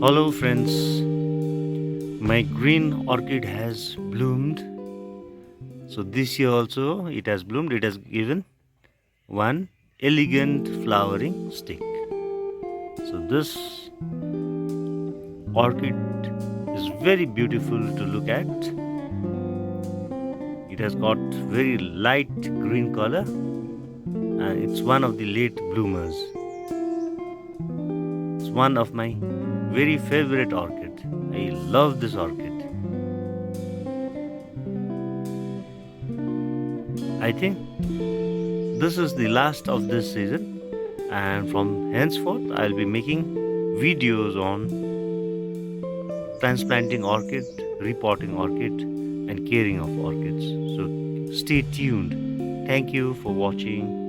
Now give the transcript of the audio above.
Hello friends, my green orchid has bloomed. So this year also it has bloomed. It has given one elegant flowering stick. So this orchid is very beautiful to look at. It has got very light green color and it's one of the late bloomers. It's one of my very favorite orchid. I love this orchid. I think this is the last of this season, and from henceforth I'll be making videos on transplanting orchid, repotting orchid and caring of orchids. So stay tuned. Thank you for watching.